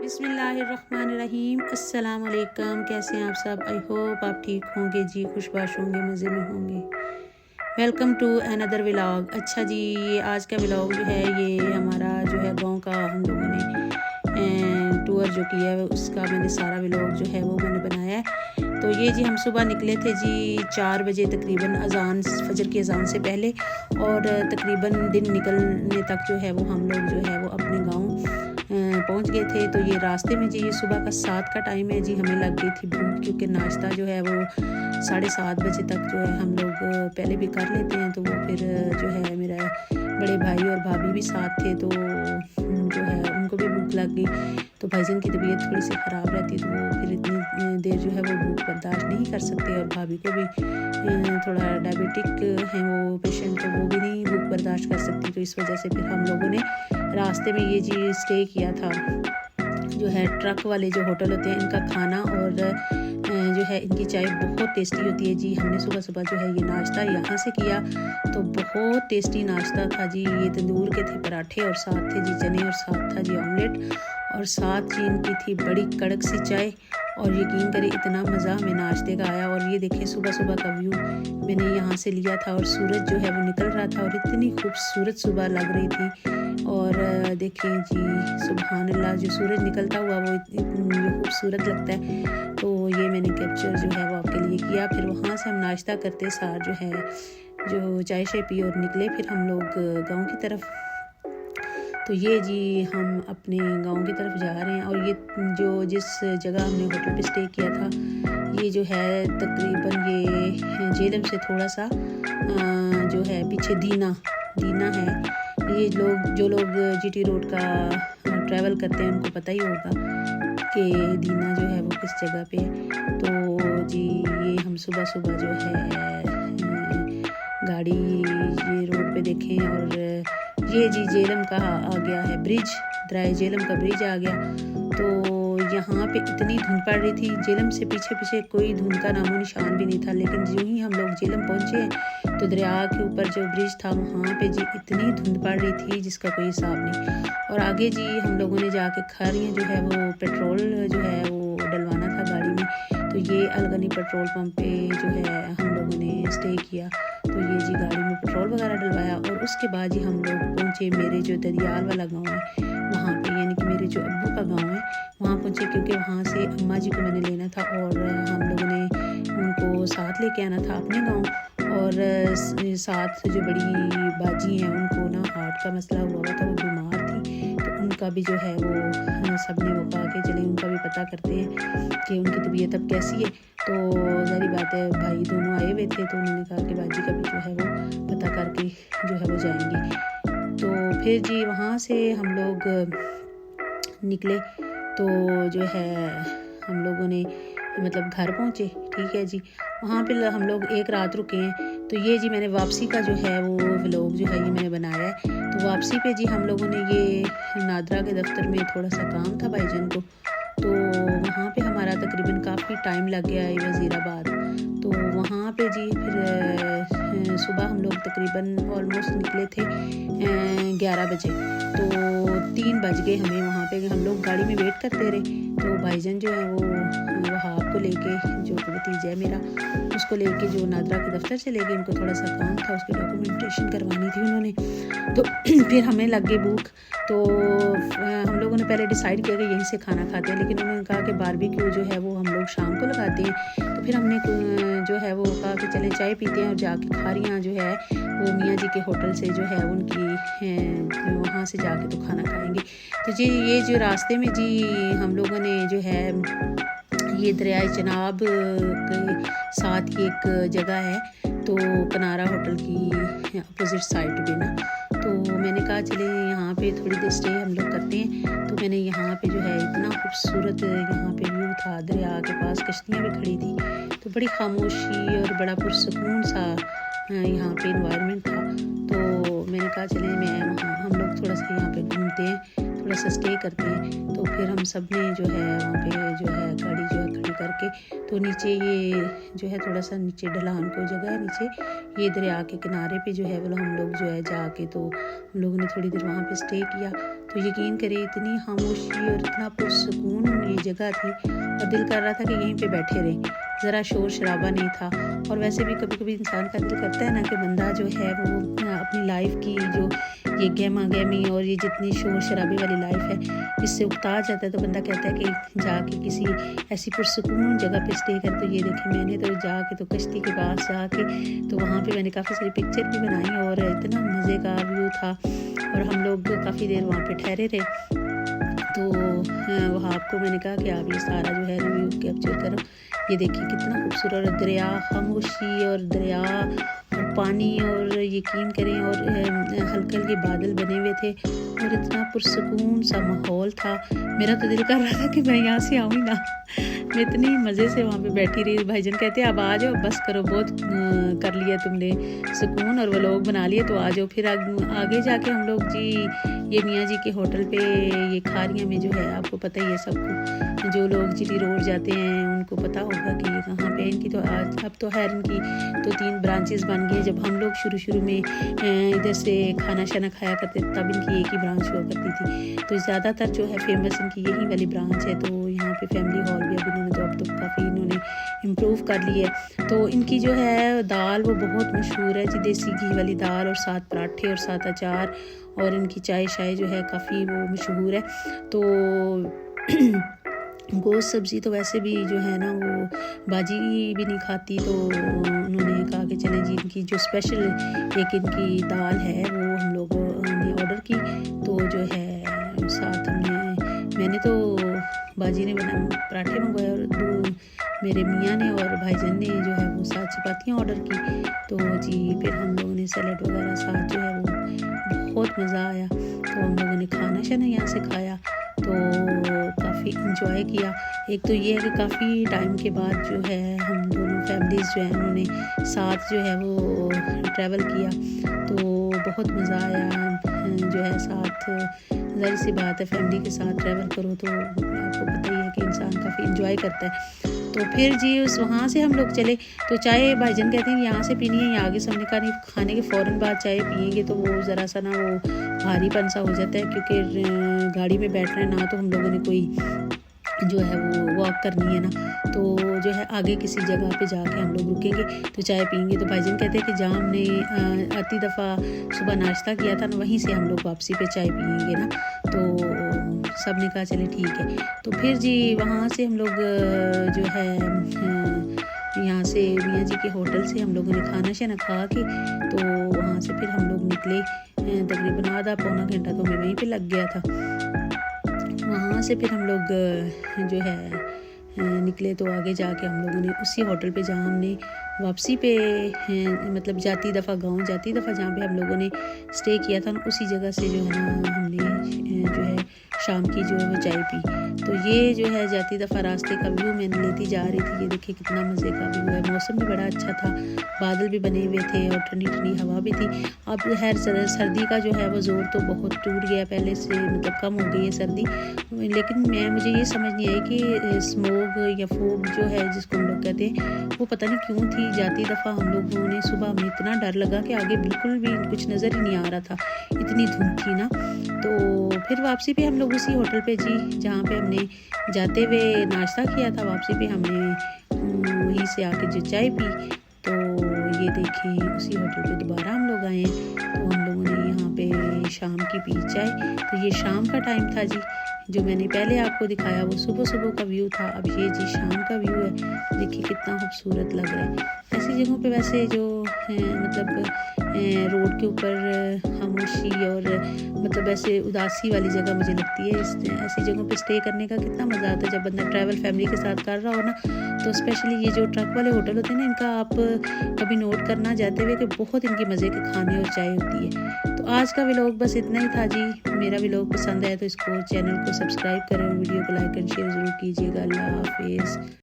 बिस्मिल्लाहिर्रहमानिर्रहीम। अस्सलाम वालेकुम। कैसे हैं आप सब? आई होप आप ठीक होंगे जी, खुशबाश होंगे, मज़े में होंगे। Welcome to another vlog. अच्छा जी, ये आज का व्लॉग जो है ये हमारा जो है गांव का हम लोगों ने टूर जो किया है उसका मैंने सारा व्लॉग जो है वो मैंने बनाया है। तो ये जी हम सुबह निकले थे जी 4 बजे तकरीबन, अजान फजर की अजान से पहले, और तकरीबन दिन निकलने तक जो है वो हम लोग जो है वो अपने गांव पहुंच गए थे। तो ये रास्ते में जी ये सुबह का 7 का टाइम है जी, हमें लग गई थी भूख, क्योंकि नाश्ता जो है वो 7:30 बजे तक जो है हम लोग पहले भी कर लेते हैं। तो वो फिर जो है मेरा बड़े भाई और भाभी भी साथ थे, तो जो है उनको भी भूख लग गई। तो भाईजान की तबीयत थोड़ी सी ख़राब रहती, तो वो फिर इतनी देर जो है वो भूख बर्दाश्त नहीं कर सकते, और भाभी को भी थोड़ा डायबिटिक है वो पेशेंट, तो वो भी नहीं भूख बर्दाश्त कर सकती। तो इस वजह से फिर हम लोगों ने रास्ते में ये जी स्टे किया था। जो है ट्रक वाले जो होटल होते हैं इनका खाना और जो है इनकी चाय बहुत टेस्टी होती है जी। हमने सुबह सुबह जो है ये नाश्ता यहाँ से किया, तो बहुत टेस्टी नाश्ता था जी। ये तंदूर के थे पराठे, और साथ थे जी चने, और साथ था जी ऑमलेट, और साथ जी इनकी थी बड़ी कड़क सी चाय। और यकीन करें इतना मज़ा हमें नाश्ते का आया। और ये देखें सुबह सुबह का व्यू मैंने यहाँ से लिया था, और सूरज जो है वो निकल रहा था, और इतनी खूबसूरत सुबह लग रही थी। और देखें जी सुभान अल्लाह, जो सूरज निकलता हुआ वो जो खूबसूरत लगता है। तो ये मैंने कैप्चर जो है वो आपके लिए किया। फिर वहाँ से हम नाश्ता करते सार जो है जो चाय शाय पी और निकले फिर हम लोग गाँव की तरफ। तो ये जी हम अपने गांव की तरफ जा रहे हैं। और ये जो जिस जगह हमने होटल पे स्टे किया था ये जो है तकरीबन ये झेलम से थोड़ा सा जो है पीछे दीना है। ये जो लोग जीटी रोड का ट्रैवल करते हैं उनको पता ही होगा कि दीना जो है वो किस जगह पे है। तो जी ये हम सुबह सुबह जो है गाड़ी ये रोड पे देखें, और ये जी झेलम का आ गया है ब्रिज, दराय झेलम का ब्रिज आ गया। तो यहाँ पे इतनी धुंध पड़ रही थी, झेलम से पीछे कोई धुंध का नामो निशान भी नहीं था। लेकिन जो ही हम लोग झेलम पहुँचे तो दरिया के ऊपर जो ब्रिज था वहाँ पे जी इतनी धुंध पड़ रही थी जिसका कोई हिसाब नहीं। और आगे जी हम लोगों ने जाके खारियाँ जो है वो पेट्रोल जो है वो डलवाना था गाड़ी में। तो ये अलगनी पेट्रोल पंप पे जो है हम लोगों ने स्टे किया। तो ये जी गाड़ी में पेट्रोल वगैरह डलवाया, और उसके बाद ही हम लोग पहुँचे मेरे जो दरियाल वाला गांव है वहाँ पे, यानी कि मेरे जो अब्बू का गांव है वहाँ पहुँचे, क्योंकि वहाँ से अम्मा जी को मैंने लेना था, और हम लोगों ने उनको साथ लेके आना था अपने गांव। और साथ जो बड़ी बाजी हैं उनको ना हार्ट का मसला हुआ था, वो बीमार थी, तो उनका भी जो है वो सब ने वो कहा कि चले उनका भी पता करते हैं कि उनकी तबीयत अब कैसी है। तो ज़ाहिर बात है भाई दोनों आए हुए थे, तो उन्होंने कहा कि बाजी का भी जो है वो पता करके जो है वो जाएंगे। तो फिर जी वहाँ से हम लोग निकले, तो जो है हम लोगों ने मतलब घर पहुँचे, ठीक है जी। वहाँ पे हम लोग एक रात रुके हैं। तो ये जी मैंने वापसी का जो है वो व्लॉग जो है ये मैंने बनाया है। तो वापसी पे जी हम लोगों ने ये नादरा के दफ्तर में थोड़ा सा काम था भाईजान को, तो वहाँ पे हमारा तकरीबन काफ़ी टाइम लग गया है वज़ीराबाद। तो वहाँ पे जी फिर सुबह हम लोग तकरीबन ऑलमोस्ट निकले थे 11 बजे, तो 3 बज गए हमें। वहाँ पे हम लोग गाड़ी में वेट करते रहे। तो भाईजान जो है वो वहाब को लेके, जो भतीजा है मेरा, उसको लेके जो नादरा के दफ्तर चले गए। उनको थोड़ा सा काम था, उसकी डॉक्यूमेंटेशन करवानी थी उन्होंने। तो फिर हमें लग गई भूख, तो हम लोगों ने पहले डिसाइड किया कि यहीं से खाना खाते हैं, लेकिन उन्होंने कहा कि बारबेक्यू जो है वो हम लोग शाम को लगाते हैं। तो फिर हमने जो है वो कहा कि चले चाय पीते हैं, और जाके खारियाँ जो है वो मियाँ जी के होटल से जो है उनकी वहाँ से जाके तो खाना खाएंगे। तो जी ये जो रास्ते में जी हम लोगों ने जो है ये दरियाए चनाब के साथ ही एक जगह है, तो कनारा होटल की अपोजिट साइड पे ना। तो मैंने कहा चले यहाँ पे थोड़ी देर स्टे हम लोग करते हैं। तो मैंने यहाँ पे जो है इतना खूबसूरत यहाँ पे व्यू था, दरिया के पास कश्तियाँ भी खड़ी थी, तो बड़ी खामोशी और बड़ा पुरसकून सा यहाँ पे इन्वायरमेंट था। तो मैंने कहा चले हम लोग थोड़ा सा यहाँ पे घूमते हैं, थोड़ा सा स्टे करते हैं। तो फिर हम सब ने जो है वहाँ पे जो है गाड़ी जो है खड़ी करके, तो नीचे ये जो है थोड़ा सा नीचे ढलान को जगह है नीचे, ये दरिया के किनारे पे जो है वो हम लोग जो है जाके तो हम लोगों ने थोड़ी देर वहाँ पे स्टे किया। तो यकीन करिए इतनी खामोशी और इतना पुरसकून ये जगह थी और दिल कर रहा था कि यहीं पे बैठे रहें, ज़रा शोर शराबा नहीं था। और वैसे भी कभी कभी इंसान का दिल करता है ना कि बंदा जो है वो अपनी लाइफ की जो ये गहमा गहमी और ये जितनी शोर शराबे वाली लाइफ है इससे उकता जाता है, तो बंदा कहता है कि जाके किसी ऐसी पुरसकून जगह पे स्टे कर। तो ये देखिए मैंने तो जाके तो कश्ती के पास जाके तो वहाँ पे मैंने काफ़ी सारी पिक्चर भी बनाई और इतना मज़े का व्यू था और हम लोग काफ़ी देर वहाँ पे ठहरे रहे। तो वहाँ आपको मैंने कहा कि आप ये सारा जो है व्यू कैप्चर करो। ये देखिए कितना खूबसूरत दरिया, खामोशी और दरिया और पानी और यकीन करें और हल्के हल्के बादल बने हुए थे और इतना पुरसकून सा माहौल था। मेरा तो दिल कर रहा था कि मैं यहाँ से आऊँ ना। मैं इतनी मज़े से वहाँ पे बैठी रही। भाईजान कहते अब आ जाओ, बस करो, बहुत कर लिया तुमने सुकून और व्लॉग बना लिए, तो आ जाओ। फिर आगे जाके हम लोग जी ये मियाँ जी के होटल पे ये खारियाँ में जो है आपको पता ही है सबको, जो लोग जिली रोड जाते हैं उनको पता होगा कि ये कहाँ पे। इनकी तो आज अब तो खैर इनकी तो 3 ब्रांचेस बन गई। जब हम लोग शुरू में इधर से खाना शाना खाया करते तब इनकी एक ही ब्रांच हुआ करती थी। तो ज़्यादातर जो है फेमस इनकी यही वाली ब्रांच है। तो यहाँ पे फैमिली हॉल भी अब इन्होंने तो काफ़ी इन्होंने इम्प्रूव कर ली है। तो इनकी जो है दाल वो बहुत मशहूर है जी, देसी घी वाली दाल और साथ पराठे और साथ अचार, और इनकी चाय शाय जो है काफ़ी वो मशहूर है। तो गोश्त सब्ज़ी तो वैसे भी जो है ना वो बाजी भी नहीं खाती, तो उन्होंने कहा कि चलें जी इनकी जो स्पेशल एक इनकी दाल है वो हम लोगों ने ऑर्डर की। तो जो है साथ मैंने तो बाजी ने बना पराठे मंगवाए और 2 मेरे मियाँ ने और भाईजान ने जो है वो साथ चपातियाँ ऑर्डर की। तो जी फिर हम लोगों ने सैलड वगैरह साथ जो है वो बहुत मज़ा आया। तो हम लोगों ने खाना शाना यहाँ से खाया तो काफ़ी इंजॉय किया। एक तो ये है कि काफ़ी टाइम के बाद जो है हम दोनों फैमिलीज़ जो हैं उन्होंने साथ जो है वो ट्रैवल किया, तो बहुत मज़ा आया। जो है साथ ज़ाहिर सी बात है फैमिली के साथ ट्रैवल करो तो आपको पता ही है कि इंसान काफ़ी इंजॉय करता है। तो फिर जी उस वहाँ से हम लोग चले तो चाय भाईजान कहते हैं यहाँ से पीनी है, यहाँ आगे सामने का नहीं, खाने के फ़ौरन बाद चाय पियेंगे तो वो ज़रा सा ना वो भारीपन सा हो जाता है, क्योंकि गाड़ी में बैठ रहे हैं ना, तो हम लोगों ने कोई जो है वो वॉक करनी है ना, तो जो है आगे किसी जगह पे जाके हम लोग रुकेंगे तो चाय पियेंगे। तो भाईजान कहते हैं कि जहाँ हमने आती दफ़ा सुबह नाश्ता किया था ना वहीं से हम लोग वापसी पे चाय पियेंगे ना। तो सब ने कहा चले ठीक है। तो फिर जी वहाँ से हम लोग जो है यहाँ से मियाँ जी के होटल से हम लोगों ने खाना शाना खा के तो वहाँ से फिर हम लोग निकले। तकरीबन आधा पौना घंटा तो हमें वहीं पे लग गया था। वहाँ से फिर हम लोग जो है निकले तो आगे जाके हम लोगों ने उसी होटल पे जहाँ हमने वापसी पे मतलब जाती दफ़ा गांव जाती दफ़ा जहाँ पे हम लोगों ने स्टे किया था ना उसी जगह से जो है ना हमने जो है शाम की जो है वो चाय पी। तो ये जो है जाती दफ़ा रास्ते का व्यू मैंने लेती जा रही थी। ये देखिए कितना मज़े का व्यू है, मौसम भी बड़ा अच्छा था, बादल भी बने हुए थे और ठंडी ठंडी हवा भी थी। अब खैर सर्दी का जो है वो ज़ोर तो बहुत टूट गया, पहले से मतलब कम हो गई है सर्दी। लेकिन मुझे ये समझ नहीं आई कि स्मोग या फोग जो है जिसको हम लोग कहते हैं वो पता नहीं क्यों थी। जाती दफ़ा हम लोगों ने सुबह में इतना डर लगा कि आगे बिल्कुल भी कुछ नज़र ही नहीं आ रहा था, इतनी धुंध थी ना। तो फिर वापसी पे हम लोग उसी होटल पे जी जहाँ पे हमने जाते हुए नाश्ता किया था, वापसी पे हमने वहीं से आके जो चाय पी। तो ये देखिए उसी होटल पे दोबारा हम लोग आए हैं तो हम लोगों ने यहाँ पे शाम की पी चाय। तो ये शाम का टाइम था जी, जो मैंने पहले आपको दिखाया वो सुबह सुबह का व्यू था, अब ये जी शाम का व्यू है। देखिए कितना खूबसूरत लग रहा है। ऐसी जगहों पे वैसे जो मतलब रोड के ऊपर खामोशी और मतलब ऐसे उदासी वाली जगह मुझे लगती है। ऐसी जगहों पे स्टे करने का कितना मज़ा आता है जब बंदा ट्रैवल फैमिली के साथ कर रहा हो ना। तो स्पेशली ये जो ट्रक वाले होटल होते हैं ना, इनका आप कभी नोट करना जाते हुए कि बहुत इनकी मज़े के खाने और चाय होती है। तो आज का व्लॉग बस इतना ही था जी। मेरा व्लॉग पसंद आया तो इसको चैनल को सब्सक्राइब करें और वीडियो को लाइक एंड शेयर ज़रूर कीजिएगा। अल्लाह हाफिज़।